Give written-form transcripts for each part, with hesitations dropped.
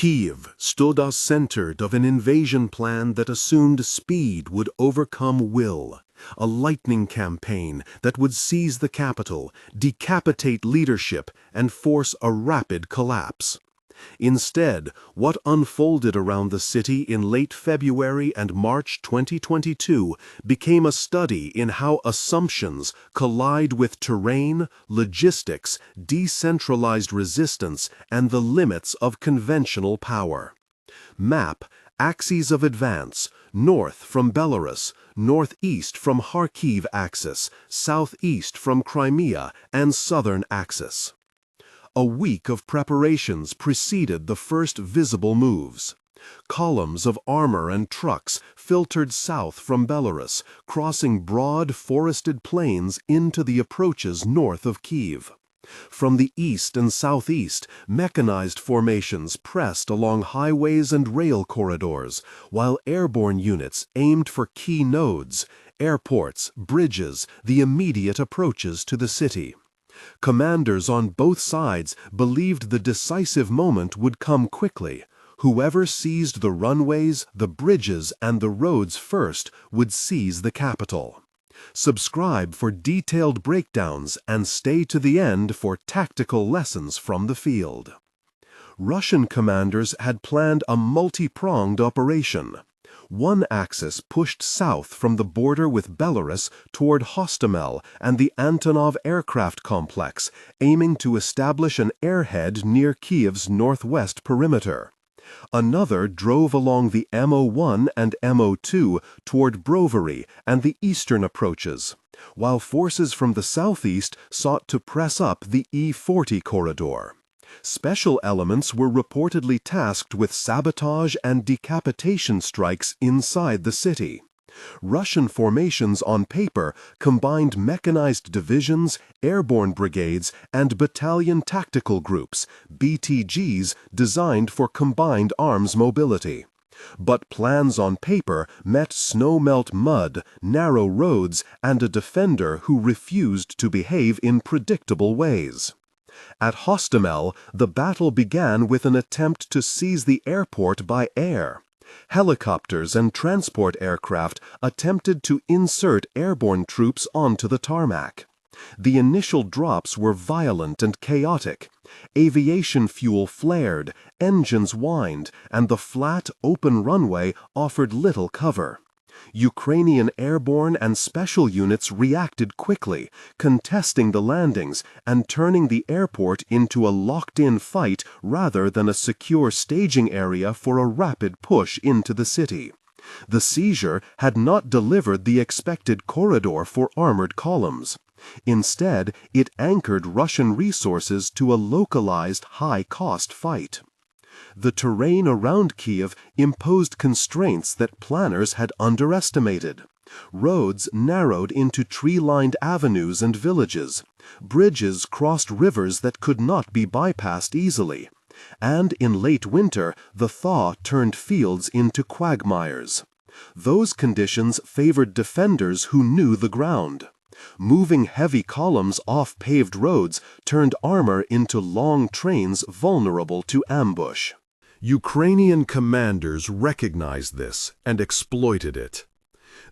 Kyiv stood as centered of an invasion plan that assumed speed would overcome will, a lightning campaign that would seize the capital, decapitate leadership, and force a rapid collapse. Instead, what unfolded around the city in late February and March 2022 became a study in how assumptions collide with terrain, logistics, decentralized resistance, and the limits of conventional power. Map: axes of advance: north from Belarus, northeast from Kharkiv axis, southeast from Crimea, and southern axis. A week of preparations preceded the first visible moves. Columns of armor and trucks filtered south from Belarus, crossing broad forested plains into the approaches north of Kyiv. From the east and southeast, mechanized formations pressed along highways and rail corridors, while airborne units aimed for key nodes, airports, bridges, the immediate approaches to the city. Commanders on both sides believed the decisive moment would come quickly. Whoever seized the runways, the bridges, and the roads first would seize the capital. Subscribe for detailed breakdowns and stay to the end for tactical lessons from the field. Russian commanders had planned a multi-pronged operation. One axis pushed south from the border with Belarus toward Hostomel and the Antonov aircraft complex, aiming to establish an airhead near Kyiv's northwest perimeter. Another drove along the MO1 and MO2 toward Brovary and the eastern approaches, while forces from the southeast sought to press up the E40 corridor. Special elements were reportedly tasked with sabotage and decapitation strikes inside the city. Russian formations on paper combined mechanized divisions, airborne brigades, and battalion tactical groups, BTGs, designed for combined arms mobility. But plans on paper met snowmelt mud, narrow roads, and a defender who refused to behave in predictable ways. At Hostomel, the battle began with an attempt to seize the airport by air. Helicopters and transport aircraft attempted to insert airborne troops onto the tarmac. The initial drops were violent and chaotic. Aviation fuel flared, engines whined, and the flat, open runway offered little cover. Ukrainian airborne and special units reacted quickly, contesting the landings and turning the airport into a locked-in fight rather than a secure staging area for a rapid push into the city. The seizure had not delivered the expected corridor for armored columns. Instead, it anchored Russian resources to a localized, high-cost fight. The terrain around Kyiv imposed constraints that planners had underestimated. Roads narrowed into tree-lined avenues and villages. Bridges crossed rivers that could not be bypassed easily. And in late winter, the thaw turned fields into quagmires. Those conditions favored defenders who knew the ground. Moving heavy columns off paved roads turned armor into long trains vulnerable to ambush. Ukrainian commanders recognized this and exploited it.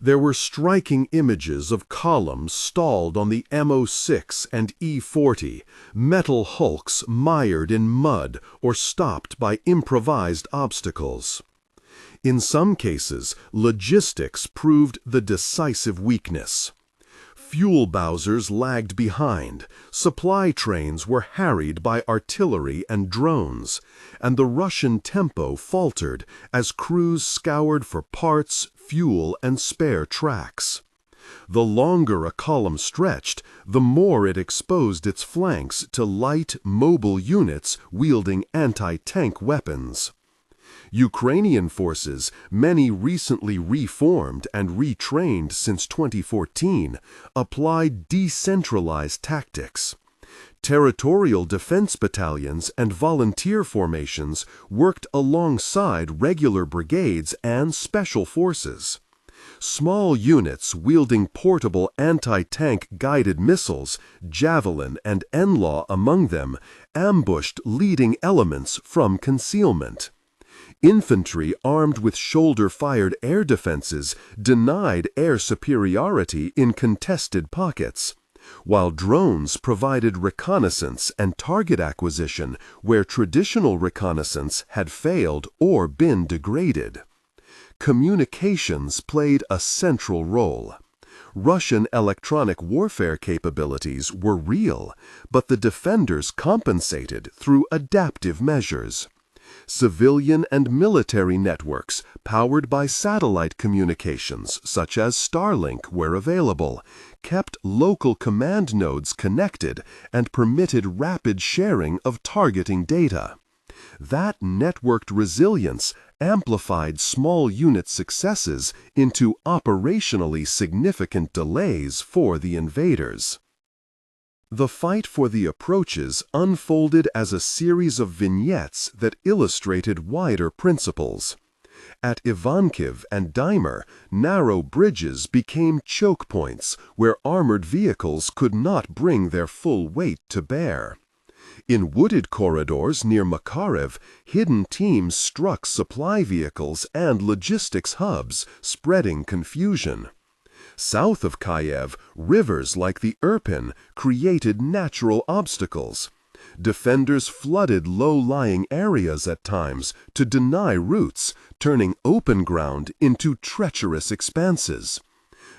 There were striking images of columns stalled on the MO6 and E40, metal hulks mired in mud or stopped by improvised obstacles. In some cases, logistics proved the decisive weakness. Fuel bowsers lagged behind, supply trains were harried by artillery and drones, and the Russian tempo faltered as crews scoured for parts, fuel, and spare tracks. The longer a column stretched, the more it exposed its flanks to light, mobile units wielding anti-tank weapons. Ukrainian forces, many recently reformed and retrained since 2014, applied decentralized tactics. Territorial defense battalions and volunteer formations worked alongside regular brigades and special forces. Small units wielding portable anti-tank guided missiles, Javelin and NLAW among them, ambushed leading elements from concealment. Infantry armed with shoulder-fired air defenses denied air superiority in contested pockets, while drones provided reconnaissance and target acquisition where traditional reconnaissance had failed or been degraded. Communications played a central role. Russian electronic warfare capabilities were real, but the defenders compensated through adaptive measures. Civilian and military networks, powered by satellite communications, such as Starlink where available, kept local command nodes connected and permitted rapid sharing of targeting data. That networked resilience amplified small unit successes into operationally significant delays for the invaders. The fight for the approaches unfolded as a series of vignettes that illustrated wider principles. At Ivankiv and Dimer, narrow bridges became choke points where armored vehicles could not bring their full weight to bear. In wooded corridors near Makarev, hidden teams struck supply vehicles and logistics hubs, spreading confusion. South of Kyiv, rivers like the Irpin created natural obstacles. Defenders flooded low-lying areas at times to deny routes, turning open ground into treacherous expanses.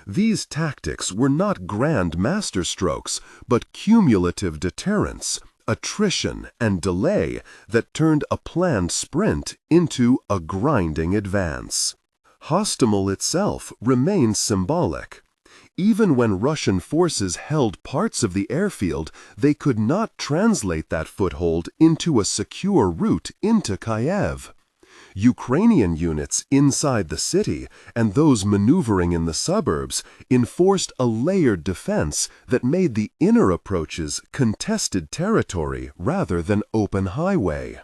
These tactics were not grand masterstrokes, but cumulative deterrents, attrition, and delay that turned a planned sprint into a grinding advance. Hostomel itself remained symbolic. Even when Russian forces held parts of the airfield, they could not translate that foothold into a secure route into Kyiv. Ukrainian units inside the city and those maneuvering in the suburbs enforced a layered defense that made the inner approaches contested territory rather than open highway.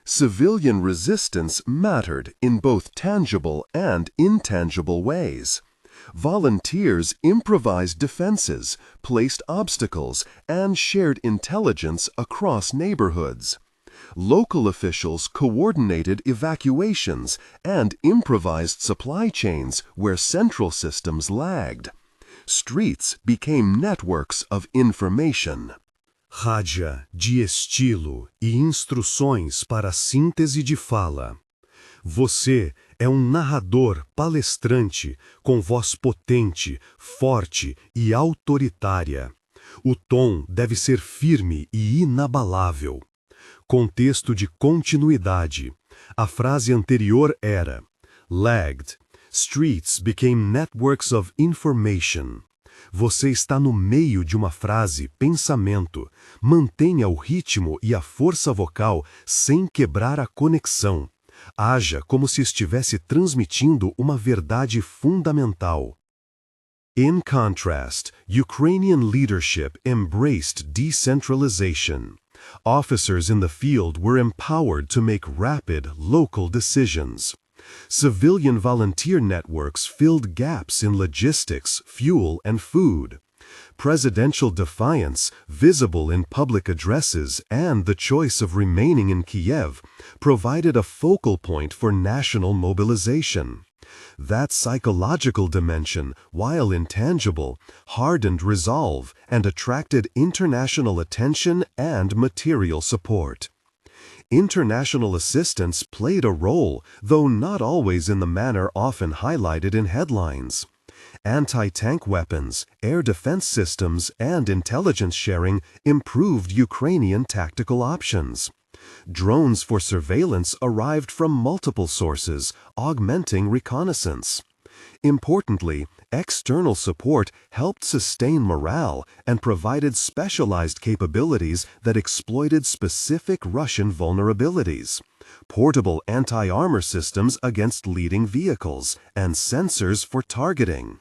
Civilian resistance mattered in both tangible and intangible ways. Volunteers improvised defenses, placed obstacles, and shared intelligence across neighborhoods. Local officials coordinated evacuations and improvised supply chains where central systems lagged. Streets became networks of information. Rádia de estilo e instruções para a síntese de fala. Você é narrador palestrante com voz potente, forte e autoritária. O tom deve ser firme e inabalável. Contexto de continuidade. A frase anterior era lagged. Streets became networks of information. Você está no meio de uma frase, pensamento. Mantenha o ritmo e a força vocal sem quebrar a conexão. Haja como se estivesse transmitindo uma verdade fundamental. In contrast, Ukrainian leadership embraced decentralization. Officers in the field were empowered to make rapid, local decisions. Civilian volunteer networks filled gaps in logistics, fuel, and food. Presidential defiance, visible in public addresses and the choice of remaining in Kyiv, provided a focal point for national mobilization. That psychological dimension, while intangible, hardened resolve and attracted international attention and material support. International assistance played a role, though not always in the manner often highlighted in headlines. Anti-tank weapons, air defense systems, and intelligence sharing improved Ukrainian tactical options. Drones for surveillance arrived from multiple sources, augmenting reconnaissance. Importantly, external support helped sustain morale and provided specialized capabilities that exploited specific Russian vulnerabilities. Portable anti-armor systems against leading vehicles, and sensors for targeting.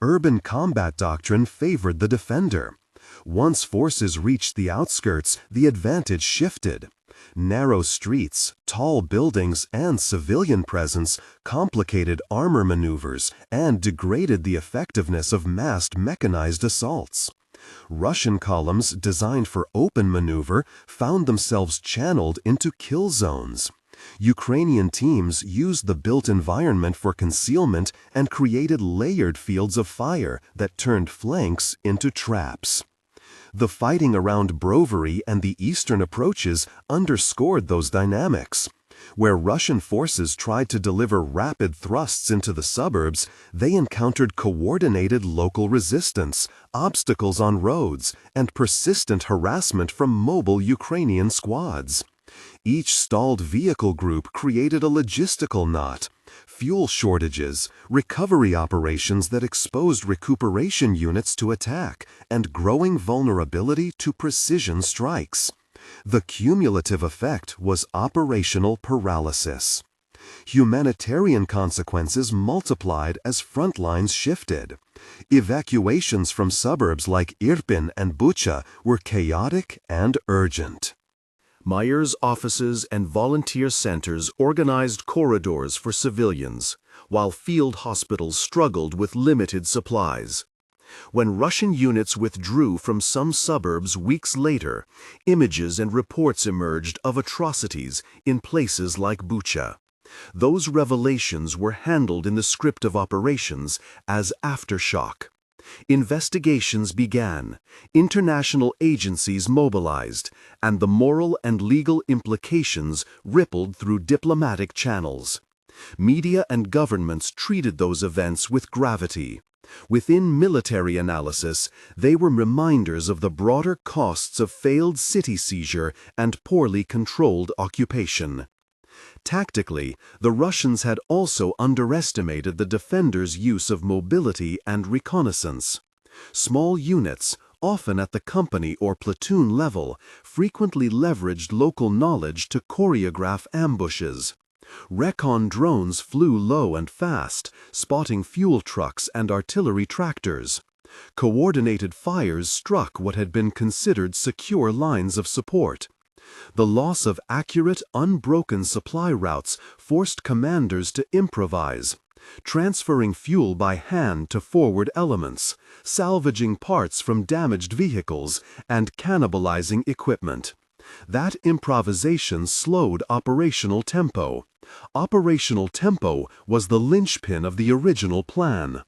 Urban combat doctrine favored the defender. Once forces reached the outskirts, the advantage shifted. Narrow streets, tall buildings, and civilian presence complicated armor maneuvers and degraded the effectiveness of massed mechanized assaults. Russian columns designed for open maneuver found themselves channeled into kill zones. Ukrainian teams used the built environment for concealment and created layered fields of fire that turned flanks into traps. The fighting around Brovary and the eastern approaches underscored those dynamics. Where Russian forces tried to deliver rapid thrusts into the suburbs, they encountered coordinated local resistance, obstacles on roads, and persistent harassment from mobile Ukrainian squads. Each stalled vehicle group created a logistical knot. Fuel shortages, recovery operations that exposed recuperation units to attack, and growing vulnerability to precision strikes. The cumulative effect was operational paralysis. Humanitarian consequences multiplied as front lines shifted. Evacuations from suburbs like Irpin and Bucha were chaotic and urgent. Myers offices and volunteer centers organized corridors for civilians, while field hospitals struggled with limited supplies. When Russian units withdrew from some suburbs weeks later, images and reports emerged of atrocities in places like Bucha. Those revelations were handled in the script of operations as aftershock. Investigations began, international agencies mobilized, and the moral and legal implications rippled through diplomatic channels. Media and governments treated those events with gravity. Within military analysis, they were reminders of the broader costs of failed city seizure and poorly controlled occupation. Tactically, the Russians had also underestimated the defenders' use of mobility and reconnaissance. Small units, often at the company or platoon level, frequently leveraged local knowledge to choreograph ambushes. Recon drones flew low and fast, spotting fuel trucks and artillery tractors. Coordinated fires struck what had been considered secure lines of support. The loss of accurate, unbroken supply routes forced commanders to improvise, transferring fuel by hand to forward elements, salvaging parts from damaged vehicles, and cannibalizing equipment. That improvisation slowed operational tempo. Operational tempo was the linchpin of the original plan.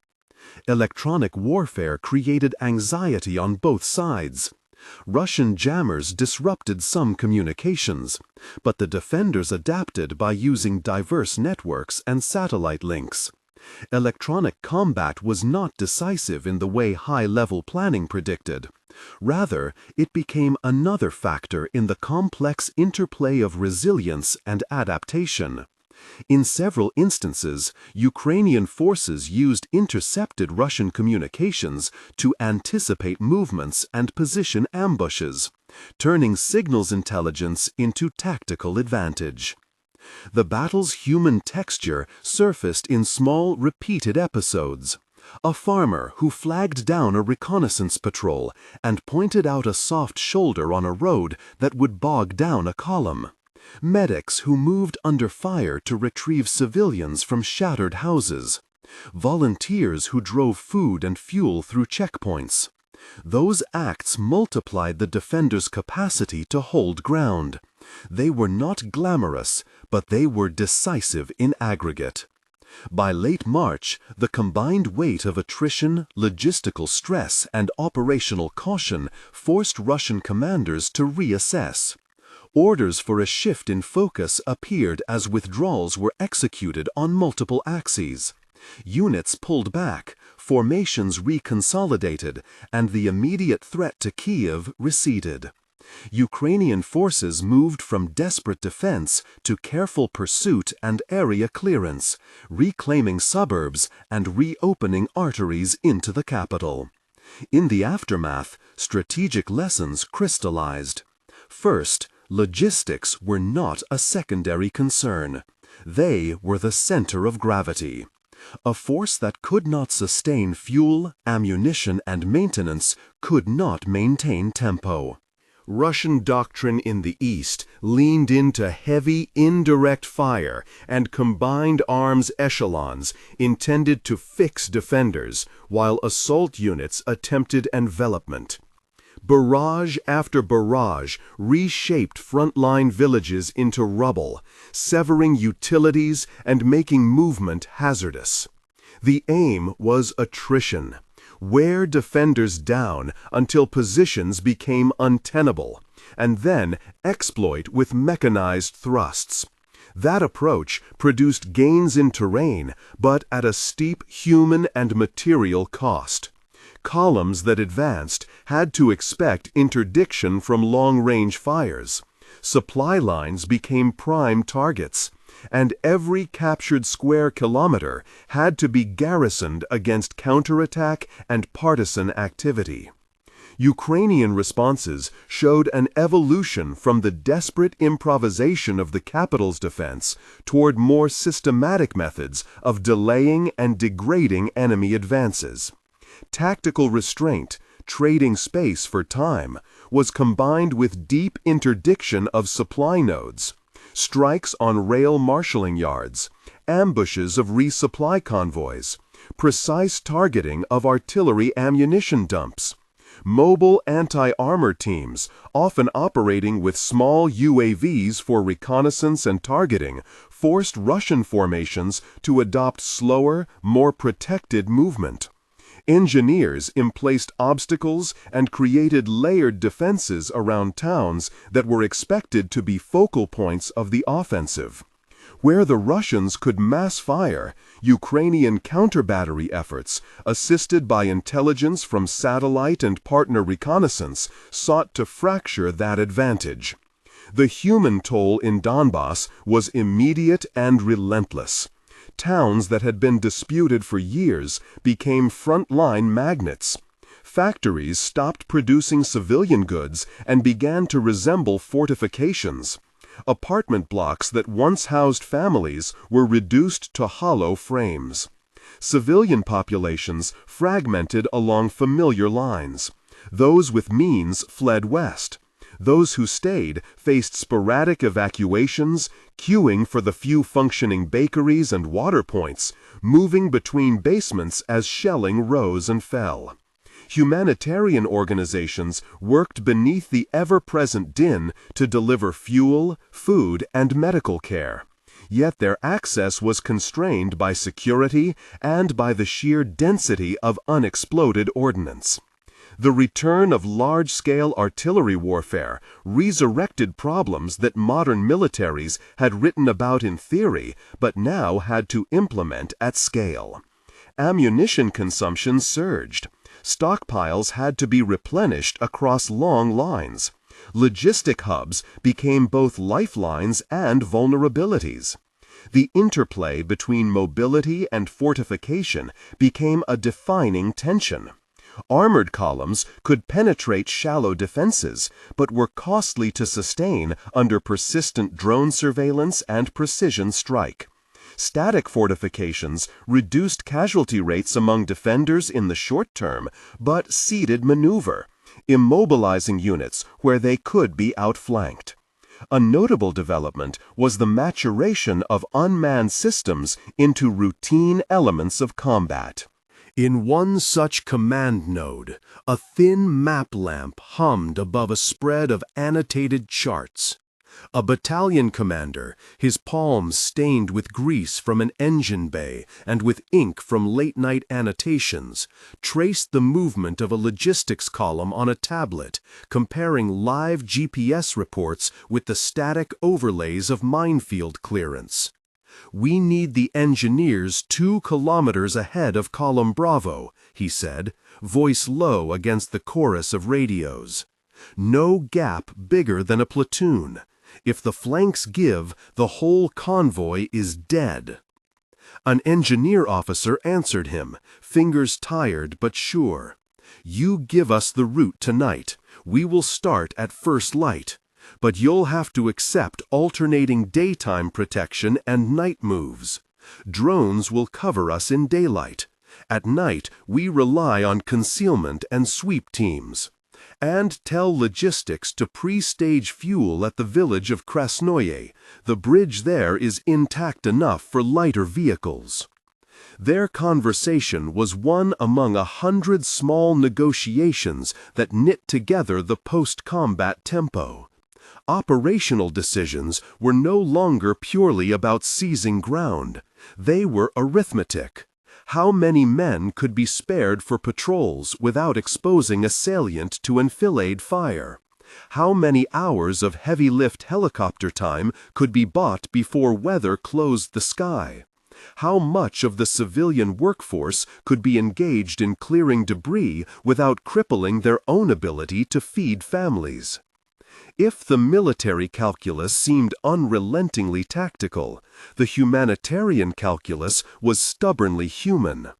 Electronic warfare created anxiety on both sides. Russian jammers disrupted some communications, but the defenders adapted by using diverse networks and satellite links. Electronic combat was not decisive in the way high-level planning predicted. Rather, it became another factor in the complex interplay of resilience and adaptation. In several instances, Ukrainian forces used intercepted Russian communications to anticipate movements and position ambushes, turning signals intelligence into tactical advantage. The battle's human texture surfaced in small, repeated episodes. A farmer who flagged down a reconnaissance patrol and pointed out a soft shoulder on a road that would bog down a column. Medics who moved under fire to retrieve civilians from shattered houses. Volunteers who drove food and fuel through checkpoints. Those acts multiplied the defenders' capacity to hold ground. They were not glamorous, but they were decisive in aggregate. By late March, the combined weight of attrition, logistical stress, and operational caution forced Russian commanders to reassess. Orders for a shift in focus appeared as withdrawals were executed on multiple axes. Units pulled back, formations reconsolidated, and the immediate threat to Kyiv receded. Ukrainian forces moved from desperate defense to careful pursuit and area clearance, reclaiming suburbs and reopening arteries into the capital. In the aftermath, strategic lessons crystallized. First, logistics were not a secondary concern. They were the center of gravity. A force that could not sustain fuel, ammunition, and maintenance could not maintain tempo. Russian doctrine in the East leaned into heavy, indirect fire and combined arms echelons intended to fix defenders, while assault units attempted envelopment. Barrage after barrage reshaped frontline villages into rubble, severing utilities and making movement hazardous. The aim was attrition. Wear defenders down until positions became untenable, and then exploit with mechanized thrusts. That approach produced gains in terrain, but at a steep human and material cost. Columns that advanced had to expect interdiction from long-range fires. Supply lines became prime targets, and every captured square kilometer had to be garrisoned against counterattack and partisan activity. Ukrainian responses showed an evolution from the desperate improvisation of the capital's defense toward more systematic methods of delaying and degrading enemy advances. Tactical restraint, trading space for time, was combined with deep interdiction of supply nodes, strikes on rail marshalling yards, ambushes of resupply convoys, precise targeting of artillery ammunition dumps. Mobile anti-armor teams, often operating with small UAVs for reconnaissance and targeting, forced Russian formations to adopt slower, more protected movement. Engineers emplaced obstacles and created layered defenses around towns that were expected to be focal points of the offensive. Where the Russians could mass fire, Ukrainian counter-battery efforts, assisted by intelligence from satellite and partner reconnaissance, sought to fracture that advantage. The human toll in Donbass was immediate and relentless. Towns that had been disputed for years became front-line magnets. Factories stopped producing civilian goods and began to resemble fortifications. Apartment blocks that once housed families were reduced to hollow frames. Civilian populations fragmented along familiar lines. Those with means fled west. Those who stayed faced sporadic evacuations, queuing for the few functioning bakeries and water points, moving between basements as shelling rose and fell. Humanitarian organizations worked beneath the ever-present din to deliver fuel, food, and medical care. Yet their access was constrained by security and by the sheer density of unexploded ordnance. The return of large-scale artillery warfare resurrected problems that modern militaries had written about in theory but now had to implement at scale. Ammunition consumption surged. Stockpiles had to be replenished across long lines. Logistic hubs became both lifelines and vulnerabilities. The interplay between mobility and fortification became a defining tension. Armored columns could penetrate shallow defenses, but were costly to sustain under persistent drone surveillance and precision strike. Static fortifications reduced casualty rates among defenders in the short term, but ceded maneuver, immobilizing units where they could be outflanked. A notable development was the maturation of unmanned systems into routine elements of combat. In one such command node, a thin map lamp hummed above a spread of annotated charts. A battalion commander, his palms stained with grease from an engine bay and with ink from late-night annotations, traced the movement of a logistics column on a tablet, comparing live GPS reports with the static overlays of minefield clearance. "We need the engineers 2 kilometers ahead of column Bravo," he said, voice low against the chorus of radios. "No gap bigger than a platoon. If the flanks give, the whole convoy is dead." An engineer officer answered him, fingers tired but sure. "You give us the route tonight. We will start at first light. But you'll have to accept alternating daytime protection and night moves. Drones will cover us in daylight. At night, we rely on concealment and sweep teams. And tell logistics to pre-stage fuel at the village of Krasnoye. The bridge there is intact enough for lighter vehicles." Their conversation was one among 100 small negotiations that knit together the post-combat tempo. Operational decisions were no longer purely about seizing ground. They were arithmetic. How many men could be spared for patrols without exposing a salient to enfilade fire? How many hours of heavy-lift helicopter time could be bought before weather closed the sky? How much of the civilian workforce could be engaged in clearing debris without crippling their own ability to feed families? If the military calculus seemed unrelentingly tactical, the humanitarian calculus was stubbornly human.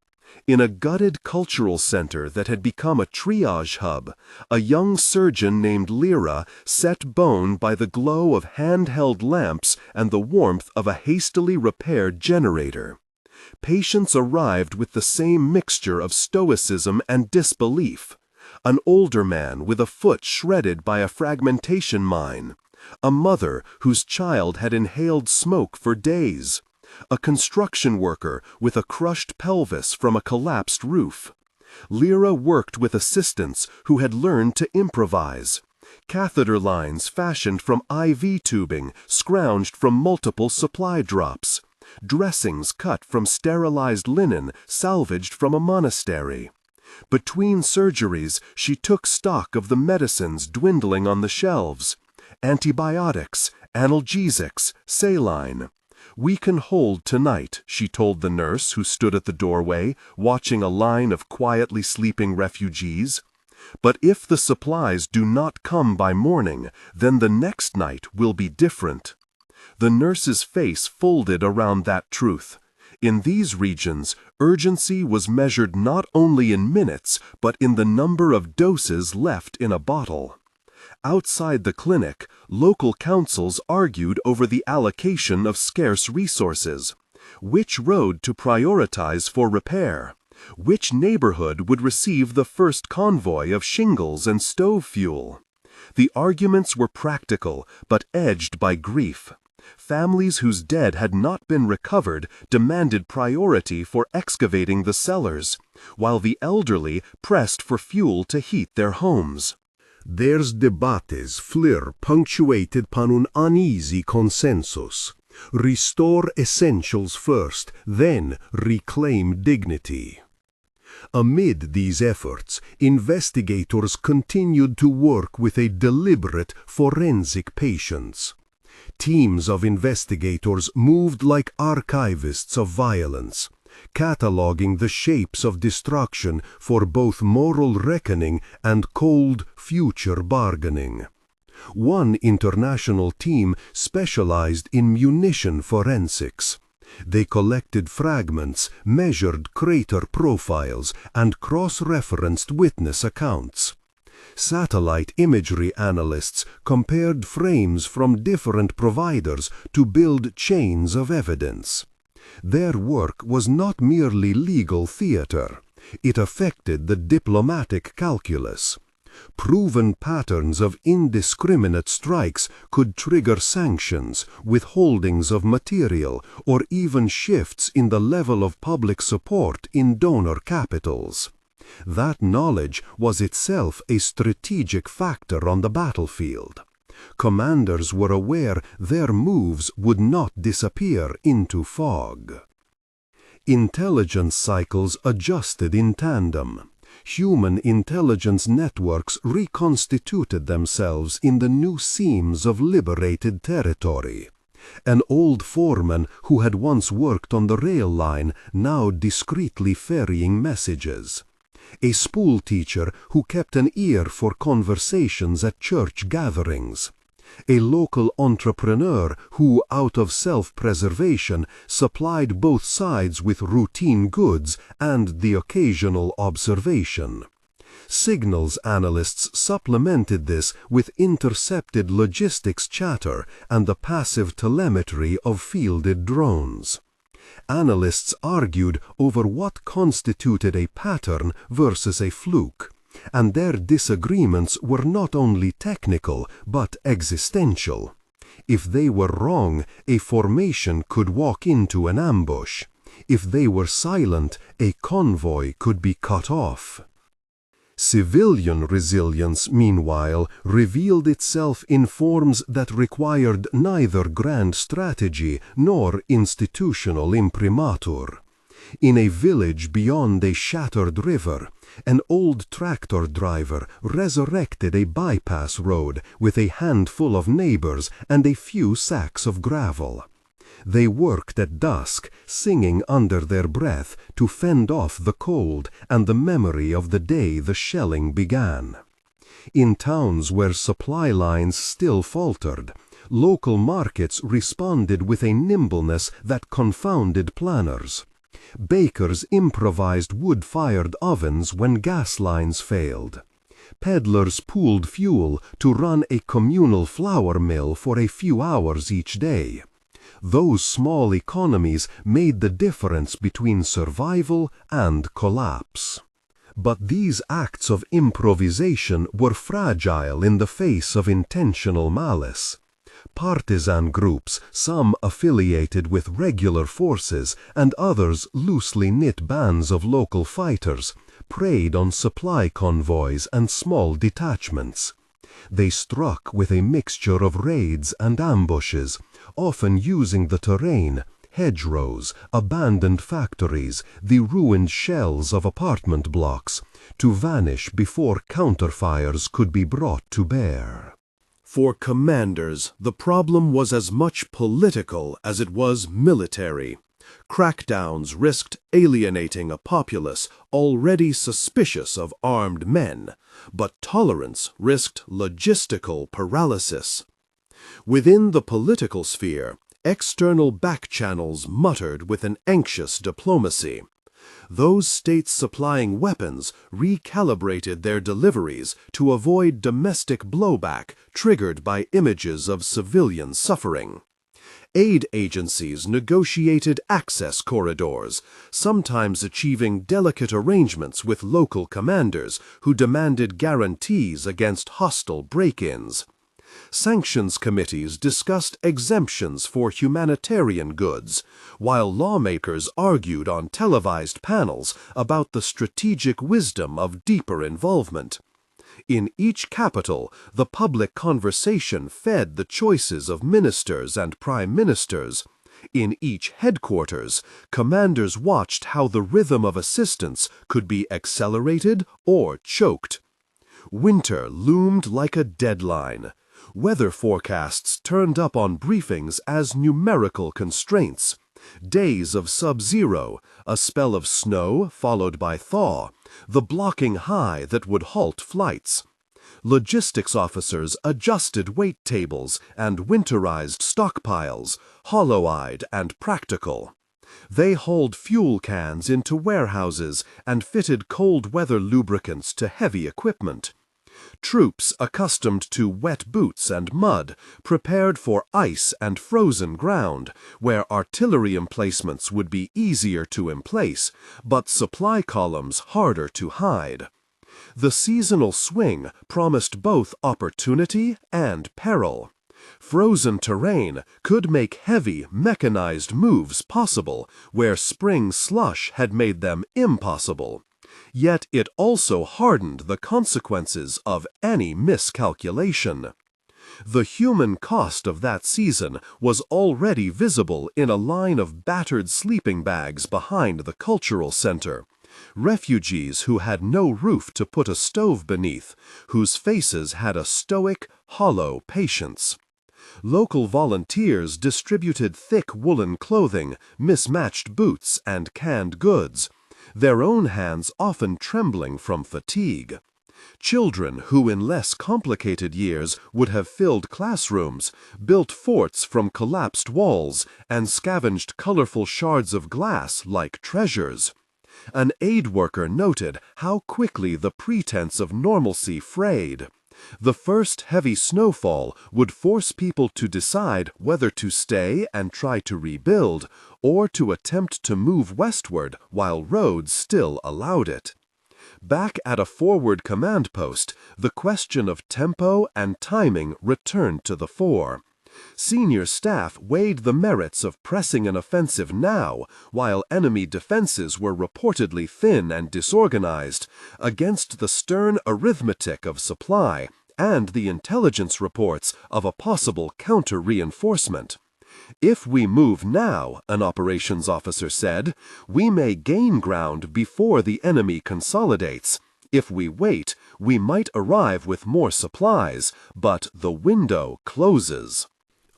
In a gutted cultural center that had become a triage hub, a young surgeon named Lyra set bone by the glow of handheld lamps and the warmth of a hastily repaired generator. Patients arrived with the same mixture of stoicism and disbelief. An older man with a foot shredded by a fragmentation mine. A mother whose child had inhaled smoke for days. A construction worker with a crushed pelvis from a collapsed roof. Lyra worked with assistants who had learned to improvise. Catheter lines fashioned from IV tubing, scrounged from multiple supply drops. Dressings cut from sterilized linen salvaged from a monastery. Between surgeries, she took stock of the medicines dwindling on the shelves. Antibiotics, analgesics, saline. "We can hold tonight," she told the nurse who stood at the doorway, watching a line of quietly sleeping refugees. "But if the supplies do not come by morning, then the next night will be different." The nurse's face folded around that truth. In these regions, urgency was measured not only in minutes, but in the number of doses left in a bottle. Outside the clinic, local councils argued over the allocation of scarce resources. Which road to prioritize for repair? Which neighborhood would receive the first convoy of shingles and stove fuel? The arguments were practical, but edged by grief. Families whose dead had not been recovered demanded priority for excavating the cellars, while the elderly pressed for fuel to heat their homes. There's debates flir punctuated pan un uneasy consensus. Restore essentials first, then reclaim dignity. Amid these efforts, investigators continued to work with a deliberate, forensic patience. Teams of investigators moved like archivists of violence, cataloging the shapes of destruction for both moral reckoning and cold future bargaining. One international team specialized in munition forensics. They collected fragments, measured crater profiles, and cross-referenced witness accounts. Satellite imagery analysts compared frames from different providers to build chains of evidence. Their work was not merely legal theater. It affected the diplomatic calculus. Proven patterns of indiscriminate strikes could trigger sanctions, withholdings of material, or even shifts in the level of public support in donor capitals. That knowledge was itself a strategic factor on the battlefield. Commanders were aware their moves would not disappear into fog. Intelligence cycles adjusted in tandem. Human intelligence networks reconstituted themselves in the new seams of liberated territory. An old foreman who had once worked on the rail line now discreetly ferrying messages. A school teacher who kept an ear for conversations at church gatherings. A local entrepreneur who, out of self-preservation, supplied both sides with routine goods and the occasional observation. Signals analysts supplemented this with intercepted logistics chatter and the passive telemetry of fielded drones. Analysts argued over what constituted a pattern versus a fluke, and their disagreements were not only technical but existential. If they were wrong, a formation could walk into an ambush. If they were silent, a convoy could be cut off. Civilian resilience, meanwhile, revealed itself in forms that required neither grand strategy nor institutional imprimatur. In a village beyond a shattered river, an old tractor driver resurrected a bypass road with a handful of neighbors and a few sacks of gravel. They worked at dusk, singing under their breath to fend off the cold and the memory of the day the shelling began. In towns where supply lines still faltered, local markets responded with a nimbleness that confounded planners. Bakers improvised wood-fired ovens when gas lines failed. Peddlers pooled fuel to run a communal flour mill for a few hours each day. Those small economies made the difference between survival and collapse. But these acts of improvisation were fragile in the face of intentional malice. Partisan groups, some affiliated with regular forces and others loosely knit bands of local fighters, preyed on supply convoys and small detachments. They struck with a mixture of raids and ambushes, often using the terrain, hedgerows, abandoned factories, the ruined shells of apartment blocks, to vanish before counterfires could be brought to bear. For commanders, the problem was as much political as it was military. Crackdowns risked alienating a populace already suspicious of armed men, but tolerance risked logistical paralysis. Within the political sphere, external backchannels muttered with an anxious diplomacy. Those states supplying weapons recalibrated their deliveries to avoid domestic blowback triggered by images of civilian suffering. Aid agencies negotiated access corridors, sometimes achieving delicate arrangements with local commanders who demanded guarantees against hostile break-ins. Sanctions committees discussed exemptions for humanitarian goods, while lawmakers argued on televised panels about the strategic wisdom of deeper involvement. In each capital, the public conversation fed the choices of ministers and prime ministers. In each headquarters, commanders watched how the rhythm of assistance could be accelerated or choked. Winter loomed like a deadline. Weather forecasts turned up on briefings as numerical constraints. Days of sub-zero, a spell of snow followed by thaw, the blocking high that would halt flights. Logistics officers adjusted weight tables and winterized stockpiles, hollow-eyed and practical. They hauled fuel cans into warehouses and fitted cold-weather lubricants to heavy equipment. Troops accustomed to wet boots and mud prepared for ice and frozen ground, where artillery emplacements would be easier to emplace, but supply columns harder to hide. The seasonal swing promised both opportunity and peril. Frozen terrain could make heavy, mechanized moves possible where spring slush had made them impossible. Yet it also hardened the consequences of any miscalculation. The human cost of that season was already visible in a line of battered sleeping bags behind the cultural center. Refugees who had no roof to put a stove beneath, whose faces had a stoic, hollow patience. Local volunteers distributed thick woolen clothing, mismatched boots, and canned goods, their own hands often trembling from fatigue. Children who in less complicated years would have filled classrooms, built forts from collapsed walls, and scavenged colorful shards of glass like treasures. An aid worker noted how quickly the pretense of normalcy frayed. The first heavy snowfall would force people to decide whether to stay and try to rebuild, or to attempt to move westward while roads still allowed it. Back at a forward command post, the question of tempo and timing returned to the fore. Senior staff weighed the merits of pressing an offensive now, while enemy defenses were reportedly thin and disorganized, against the stern arithmetic of supply and the intelligence reports of a possible counter-reinforcement. "If we move now," an operations officer said, "we may gain ground before the enemy consolidates. If we wait, we might arrive with more supplies, but the window closes."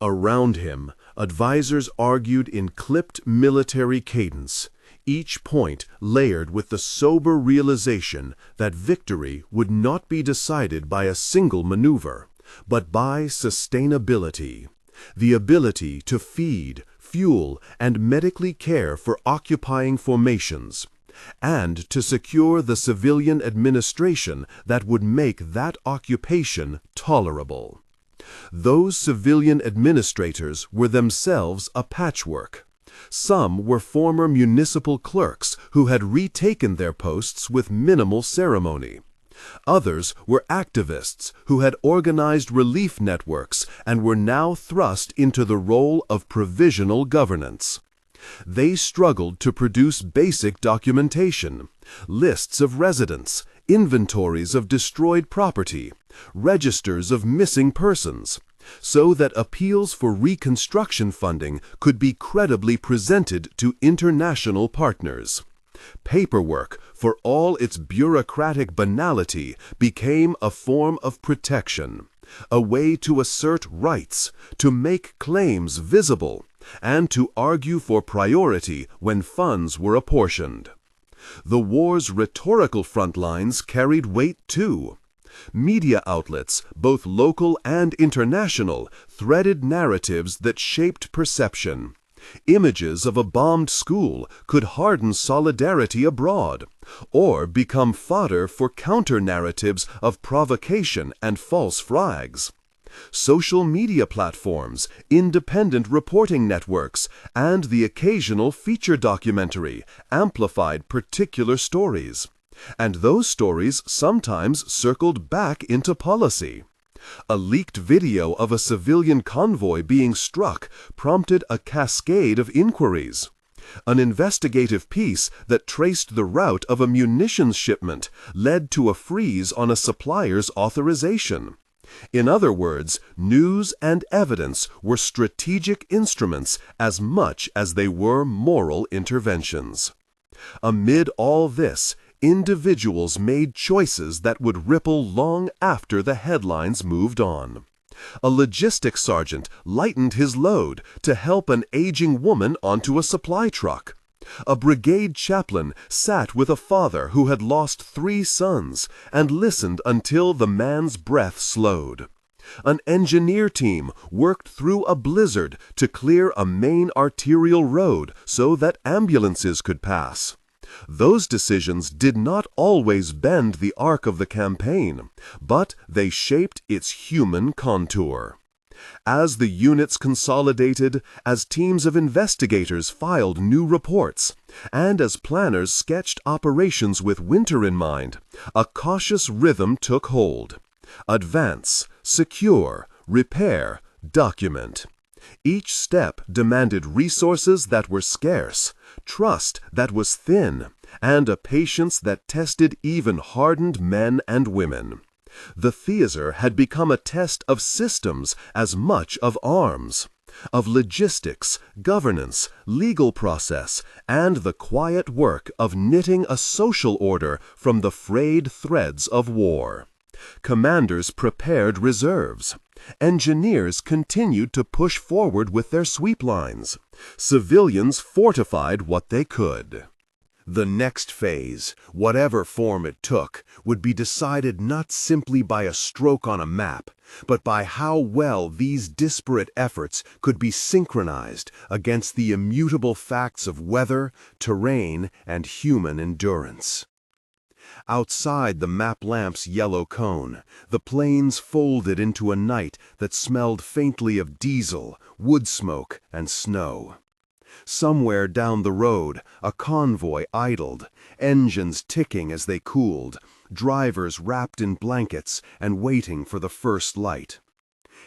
Around him, advisors argued in clipped military cadence, each point layered with the sober realization that victory would not be decided by a single maneuver, but by sustainability, the ability to feed, fuel, and medically care for occupying formations, and to secure the civilian administration that would make that occupation tolerable. Those civilian administrators were themselves a patchwork. Some were former municipal clerks who had retaken their posts with minimal ceremony. Others were activists who had organized relief networks and were now thrust into the role of provisional governance. They struggled to produce basic documentation, lists of residents, inventories of destroyed property, registers of missing persons, so that appeals for reconstruction funding could be credibly presented to international partners. Paperwork, for all its bureaucratic banality, became a form of protection, a way to assert rights, to make claims visible, and to argue for priority when funds were apportioned. The war's rhetorical front lines carried weight too. Media outlets, both local and international, threaded narratives that shaped perception. Images of a bombed school could harden solidarity abroad, or become fodder for counter-narratives of provocation and false flags. Social media platforms, independent reporting networks, and the occasional feature documentary amplified particular stories. And those stories sometimes circled back into policy. A leaked video of a civilian convoy being struck prompted a cascade of inquiries. An investigative piece that traced the route of a munitions shipment led to a freeze on a supplier's authorization. In other words, news and evidence were strategic instruments as much as they were moral interventions. Amid all this, individuals made choices that would ripple long after the headlines moved on. A logistics sergeant lightened his load to help an aging woman onto a supply truck. A brigade chaplain sat with a father who had lost 3 sons and listened until the man's breath slowed. An engineer team worked through a blizzard to clear a main arterial road so that ambulances could pass. Those decisions did not always bend the arc of the campaign, but they shaped its human contour. As the units consolidated, as teams of investigators filed new reports, and as planners sketched operations with winter in mind, a cautious rhythm took hold. Advance, secure, repair, document. Each step demanded resources that were scarce, trust that was thin, and a patience that tested even hardened men and women. The theater had become a test of systems as much of arms, of logistics, governance, legal process, and the quiet work of knitting a social order from the frayed threads of war. Commanders prepared reserves. Engineers continued to push forward with their sweep lines. Civilians fortified what they could. The next phase, whatever form it took, would be decided not simply by a stroke on a map, but by how well these disparate efforts could be synchronized against the immutable facts of weather, terrain, and human endurance. Outside the map lamp's yellow cone, the plains folded into a night that smelled faintly of diesel, wood smoke, and snow. Somewhere down the road, a convoy idled, engines ticking as they cooled, drivers wrapped in blankets and waiting for the first light.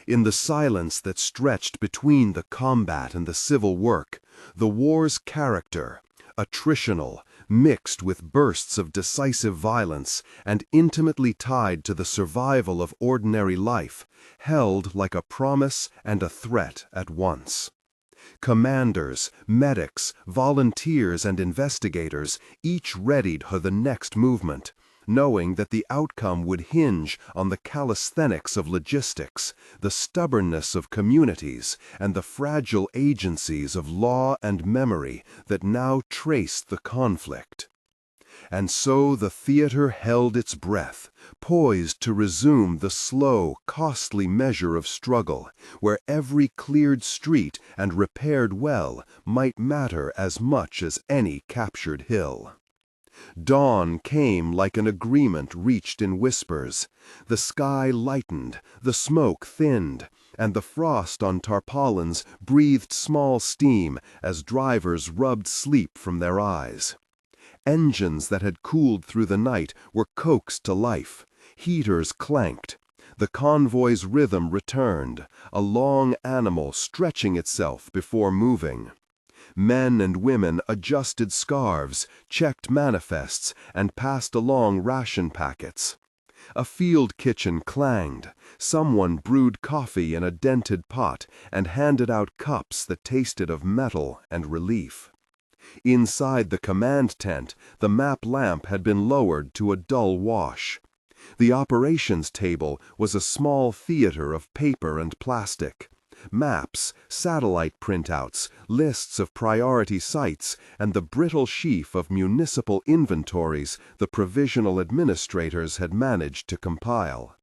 In the silence that stretched between the combat and the civil work, the war's character, attritional, mixed with bursts of decisive violence and intimately tied to the survival of ordinary life, held like a promise and a threat at once. Commanders, medics, volunteers, and investigators each readied for the next movement, knowing that the outcome would hinge on the calisthenics of logistics, the stubbornness of communities, and the fragile agencies of law and memory that now traced the conflict. And so the theater held its breath, poised to resume the slow, costly measure of struggle, where every cleared street and repaired well might matter as much as any captured hill. Dawn came like an agreement reached in whispers. The sky lightened, the smoke thinned, and the frost on tarpaulins breathed small steam as drivers rubbed sleep from their eyes. Engines that had cooled through the night were coaxed to life. Heaters clanked. The convoy's rhythm returned, a long animal stretching itself before moving. Men and women adjusted scarves, checked manifests, and passed along ration packets. A field kitchen clanged. Someone brewed coffee in a dented pot and handed out cups that tasted of metal and relief. Inside the command tent, the map lamp had been lowered to a dull wash. The operations table was a small theater of paper and plastic. Maps, satellite printouts, lists of priority sites, and the brittle sheaf of municipal inventories the provisional administrators had managed to compile.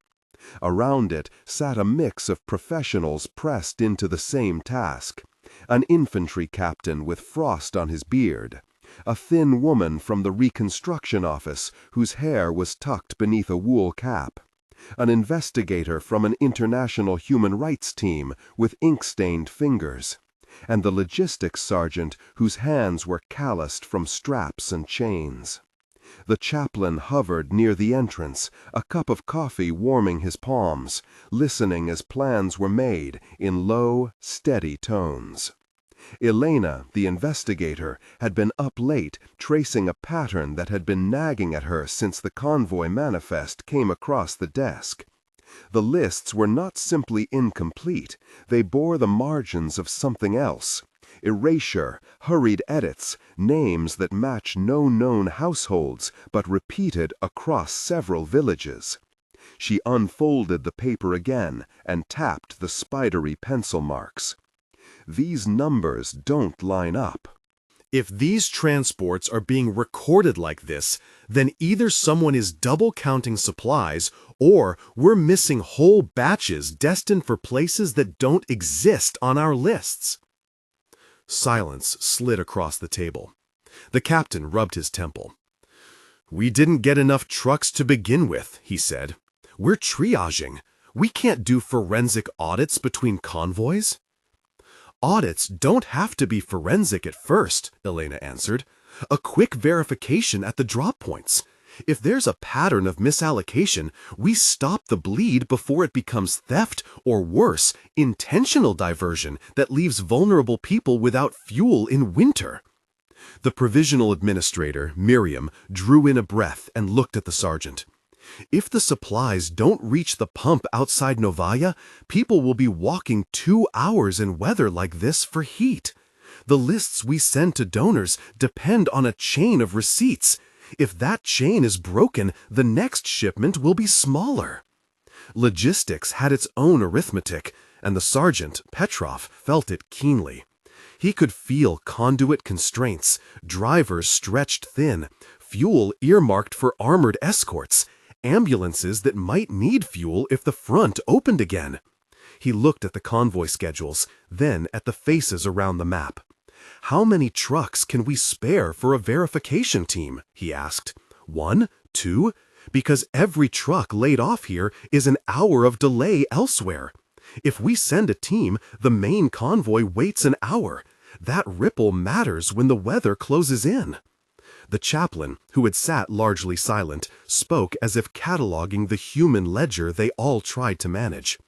Around it sat a mix of professionals pressed into the same task. An infantry captain with frost on his beard, a thin woman from the reconstruction office whose hair was tucked beneath a wool cap, an investigator from an international human rights team with ink-stained fingers, and the logistics sergeant whose hands were calloused from straps and chains. The chaplain hovered near the entrance, a cup of coffee warming his palms, listening as plans were made in low, steady tones. Elena, the investigator, had been up late tracing a pattern that had been nagging at her since the convoy manifest came across the desk. The lists were not simply incomplete, they bore the margins of something else. Erasure, hurried edits, names that match no known households but repeated across several villages. She unfolded the paper again and tapped the spidery pencil marks. These numbers don't line up. If these transports are being recorded like this, then either someone is double counting supplies or we're missing whole batches destined for places that don't exist on our lists. Silence slid across the table. The captain rubbed his temple. "We didn't get enough trucks to begin with," he said. "We're triaging. We can't do forensic audits between convoys." "Audits don't have to be forensic at first," Elena answered. "A quick verification at the drop points. If there's a pattern of misallocation, we stop the bleed before it becomes theft or worse, intentional diversion that leaves vulnerable people without fuel in winter." The provisional administrator, Miriam, drew in a breath and looked at the sergeant. "If the supplies don't reach the pump outside Novaya, people will be walking 2 hours in weather like this for heat. The lists we send to donors depend on a chain of receipts. If that chain is broken, the next shipment will be smaller." Logistics had its own arithmetic, and the sergeant, Petrov, felt it keenly. He could feel conduit constraints, drivers stretched thin, fuel earmarked for armored escorts, ambulances that might need fuel if the front opened again. He looked at the convoy schedules, then at the faces around the map. "How many trucks can we spare for a verification team?" he asked. 1? 2? Because every truck laid off here is an hour of delay elsewhere. If we send a team, the main convoy waits an hour. That ripple matters when the weather closes in. The chaplain, who had sat largely silent, spoke as if cataloging the human ledger they all tried to manage.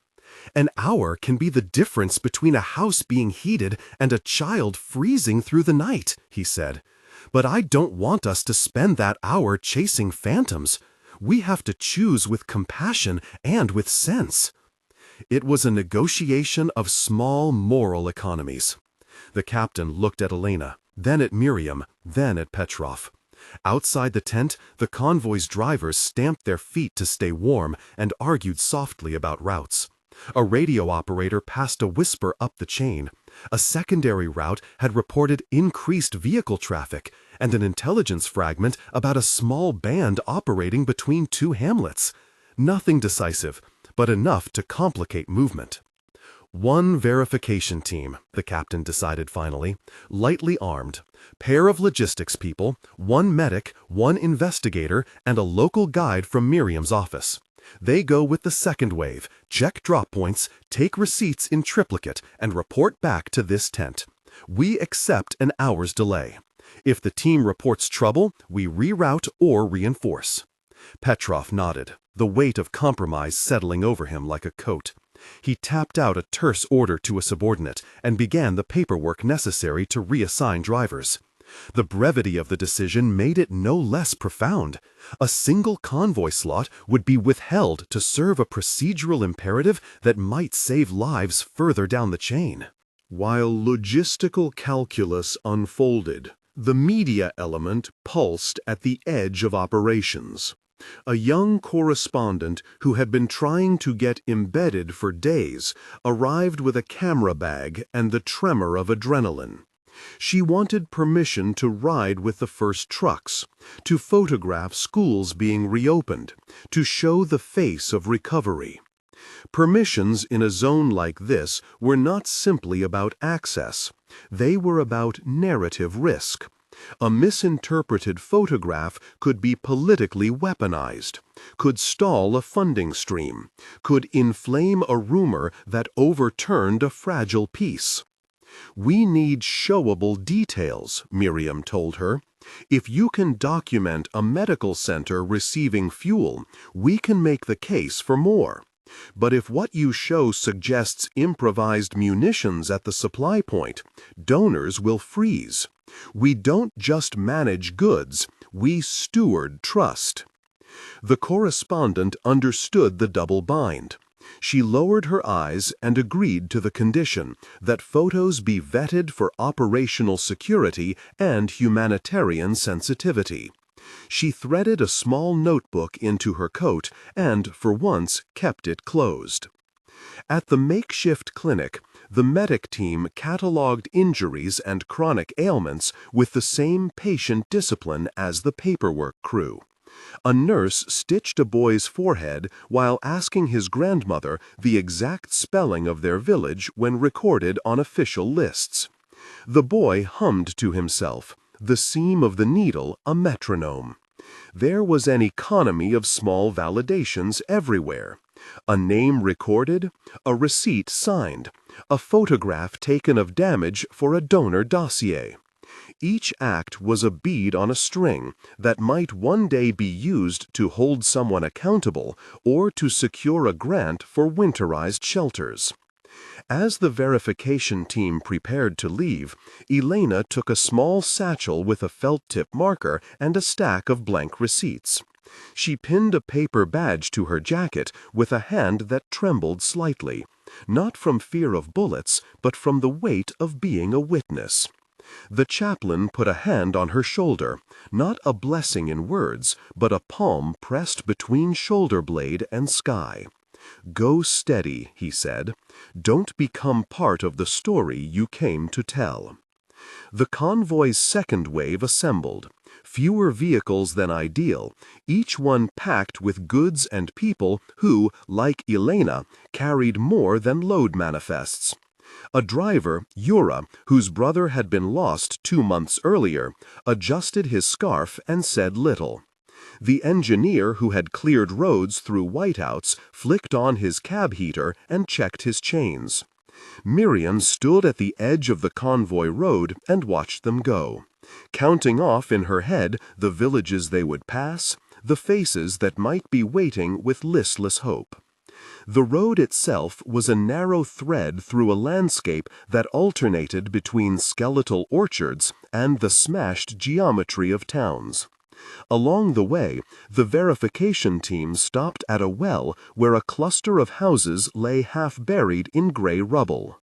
An hour can be the difference between a house being heated and a child freezing through the night, he said. But I don't want us to spend that hour chasing phantoms. We have to choose with compassion and with sense. It was a negotiation of small moral economies. The captain looked at Elena, then at Miriam, then at Petrov. Outside the tent, the convoy's drivers stamped their feet to stay warm and argued softly about routes. A radio operator passed a whisper up the chain. A secondary route had reported increased vehicle traffic, and an intelligence fragment about a small band operating between two hamlets. Nothing decisive, but enough to complicate movement. One verification team, the captain decided finally, lightly armed. Pair of logistics people, one medic, one investigator, and a local guide from Miriam's office. They go with the second wave, check drop points, take receipts in triplicate, and report back to this tent. We accept an hour's delay. If the team reports trouble, we reroute or reinforce. Petrov nodded, the weight of compromise settling over him like a coat. He tapped out a terse order to a subordinate and began the paperwork necessary to reassign drivers. The brevity of the decision made it no less profound. A single convoy slot would be withheld to serve a procedural imperative that might save lives further down the chain. While logistical calculus unfolded, the media element pulsed at the edge of operations. A young correspondent who had been trying to get embedded for days arrived with a camera bag and the tremor of adrenaline. She wanted permission to ride with the first trucks, to photograph schools being reopened, to show the face of recovery. Permissions in a zone like this were not simply about access. They were about narrative risk. A misinterpreted photograph could be politically weaponized, could stall a funding stream, could inflame a rumor that overturned a fragile peace. We need showable details, Miriam told her. If you can document a medical center receiving fuel, we can make the case for more. But if what you show suggests improvised munitions at the supply point, donors will freeze. We don't just manage goods, we steward trust. The correspondent understood the double bind. She lowered her eyes and agreed to the condition that photos be vetted for operational security and humanitarian sensitivity. She threaded a small notebook into her coat and, for once, kept it closed. At the makeshift clinic, the medic team cataloged injuries and chronic ailments with the same patient discipline as the paperwork crew. A nurse stitched a boy's forehead while asking his grandmother the exact spelling of their village when recorded on official lists. The boy hummed to himself, the seam of the needle a metronome. There was an economy of small validations everywhere. A name recorded, a receipt signed, a photograph taken of damage for a donor dossier. Each act was a bead on a string that might one day be used to hold someone accountable or to secure a grant for winterized shelters. As the verification team prepared to leave, Elena took a small satchel with a felt-tip marker and a stack of blank receipts. She pinned a paper badge to her jacket with a hand that trembled slightly, not from fear of bullets, but from the weight of being a witness. The chaplain put a hand on her shoulder, not a blessing in words, but a palm pressed between shoulder blade and sky. "Go steady," he said. "Don't become part of the story you came to tell." The convoy's second wave assembled. Fewer vehicles than ideal, each one packed with goods and people who, like Elena, carried more than load manifests. A driver, Yura, whose brother had been lost 2 months earlier, adjusted his scarf and said little. The engineer who had cleared roads through whiteouts flicked on his cab heater and checked his chains. Miriam stood at the edge of the convoy road and watched them go, counting off in her head the villages they would pass, the faces that might be waiting with listless hope. The road itself was a narrow thread through a landscape that alternated between skeletal orchards and the smashed geometry of towns. Along the way, the verification team stopped at a well where a cluster of houses lay half buried in gray rubble.